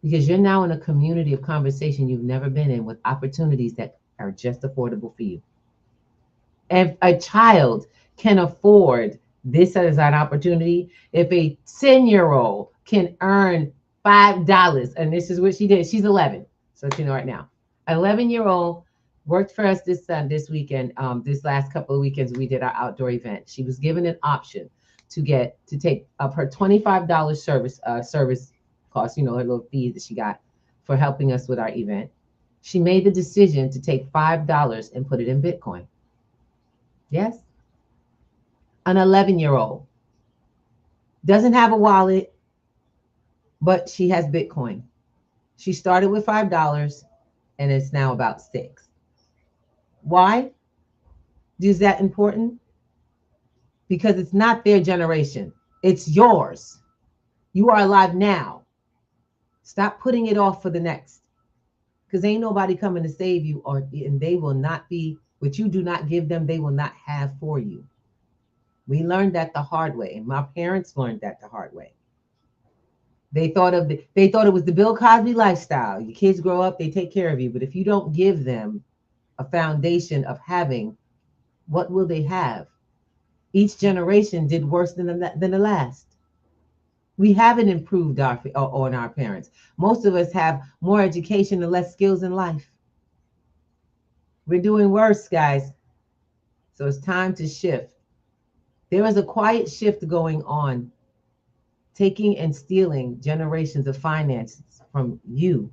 because you're now in a community of conversation you've never been in, with opportunities that are just affordable for you. If a child can afford this as an opportunity, if a 10-year-old can earn $5, and this is what she did. She's 11, so you know right now. An 11-year-old worked for us this weekend. This last couple of weekends, we did our outdoor event. She was given an option to take up her $25 service cost, her little fee that she got for helping us with our event. She made the decision to take $5 and put it in Bitcoin. Yes. An 11-year-old doesn't have a wallet, but she has Bitcoin. She started with $5 and it's now about $6. Why is that important? Because it's not their generation. It's yours. You are alive now. Stop putting it off for the next, because ain't nobody coming to save you, and they will not be, what you do not give them, they will not have for you. We learned that the hard way, and my parents learned that the hard way. They thought it was the Bill Cosby lifestyle. Your kids grow up, they take care of you, but if you don't give them a foundation of having, what will they have? Each generation did worse than the last. We haven't improved on our parents. Most of us have more education and less skills in life. We're doing worse, guys. So it's time to shift. There is a quiet shift going on, taking and stealing generations of finances from you,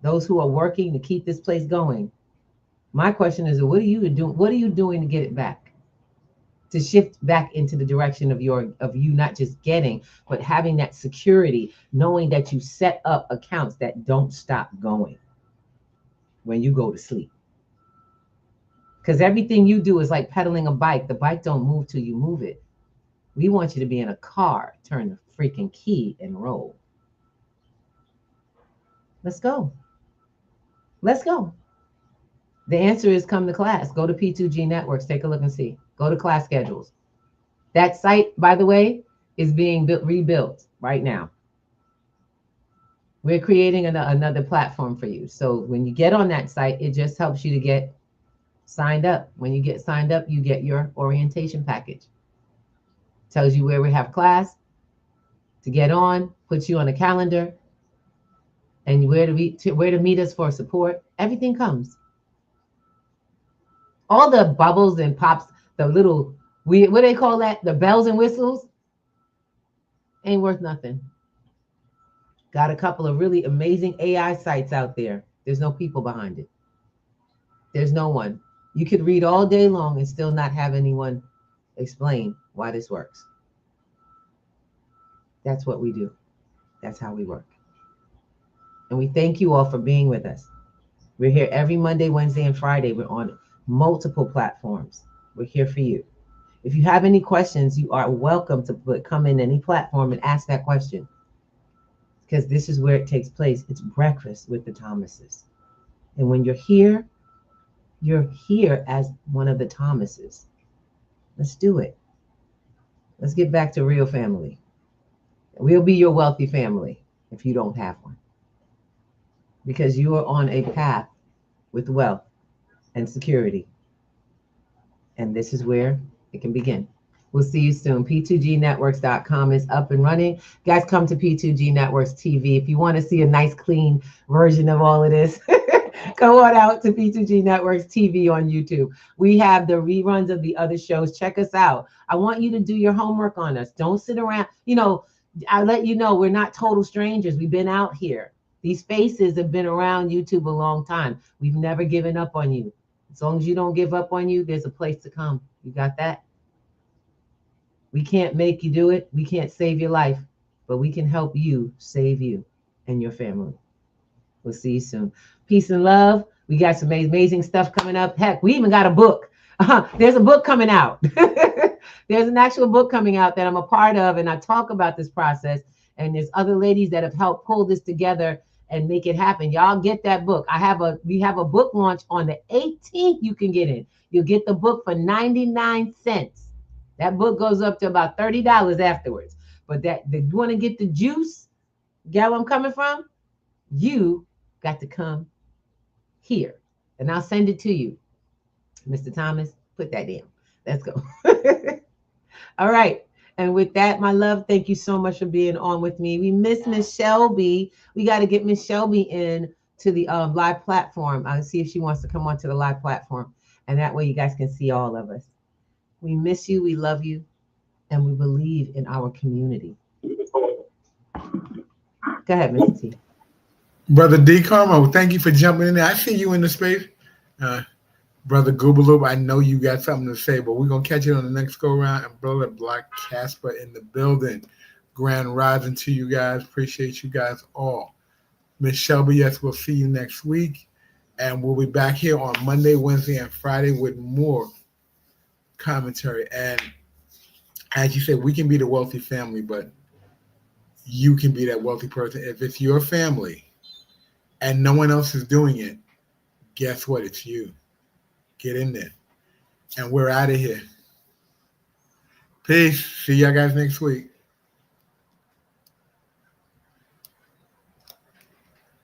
those who are working to keep this place going. My question is, what are you doing? What are you doing to get it back? To shift back into the direction of you not just getting, but having that security, knowing that you set up accounts that don't stop going when you go to sleep. Because everything you do is like pedaling a bike. The bike don't move till you move it. We want you to be in a car, turn the freaking key and roll. Let's go. Let's go. The answer is come to class. Go to P2G Networks. Take a look and see. Go to class schedules. That site, by the way, is being rebuilt right now. We're creating another platform for you. So when you get on that site, it just helps you to get signed up. When you get signed up, you get your orientation package. Tells you where we have class, to get on, puts you on a calendar, and where to meet us for support. Everything comes. All the bubbles and pops, the little, what do they call that? The bells and whistles ain't worth nothing. Got a couple of really amazing AI sites out there. There's no people behind it. There's no one. You could read all day long and still not have anyone explain why this works. That's what we do. That's how we work. And we thank you all for being with us. We're here every Monday, Wednesday, and Friday. We're on multiple platforms. We're here for you. If you have any questions, you are welcome to come in any platform and ask that question, because this is where it takes place. It's breakfast with the Thomases. And when you're here as one of the Thomases. Let's do it. Let's get back to real family. We'll be your wealthy family if you don't have one, because you are on a path with wealth and security. And this is where it can begin. We'll see you soon. P2GNetworks.com is up and running. Guys, come to P2G Networks TV. If you want to see a nice, clean version of all of this, go on out to P2G Networks TV on YouTube. We have the reruns of the other shows. Check us out. I want you to do your homework on us. Don't sit around. I let you know we're not total strangers. We've been out here. These faces have been around YouTube a long time. We've never given up on you. As long as you don't give up on you, there's a place to come. You got that? We can't make you do it. We can't save your life, but we can help you save you and your family. We'll see you soon. Peace and love. We got some amazing stuff coming up. Heck, we even got a book. There's a book coming out. There's an actual book coming out that I'm a part of, and I talk about this process. And there's other ladies that have helped pull this together and make it happen. Y'all get that book. We have a book launch on the 18th. You can get it. You'll get the book for 99 cents. That book goes up to about $30 afterwards. But you want to get the juice? Get where I'm coming from? You got to come here, and I'll send it to you. Mr. Thomas, put that in. Let's go. All right. And with that, my love, thank you so much for being on with me. We miss Miss Shelby. We got to get Miss Shelby in to the live platform. I'll see if she wants to come onto the live platform. And that way you guys can see all of us. We miss you. We love you. And we believe in our community. Go ahead, Mr. T. Brother D. Carmo, thank you for jumping in there. I see you in the space. Brother Goobaloop, I know you got something to say, but we're going to catch it on the next go-round. And Brother Black Casper in the building. Grand rising to you guys. Appreciate you guys all. Miss Shelby, yes, we'll see you next week. And we'll be back here on Monday, Wednesday, and Friday with more commentary. And as you said, we can be the wealthy family, but you can be that wealthy person. If it's your family and no one else is doing it, guess what? It's you. Get in there. And we're out of here. Peace. See y'all guys next week.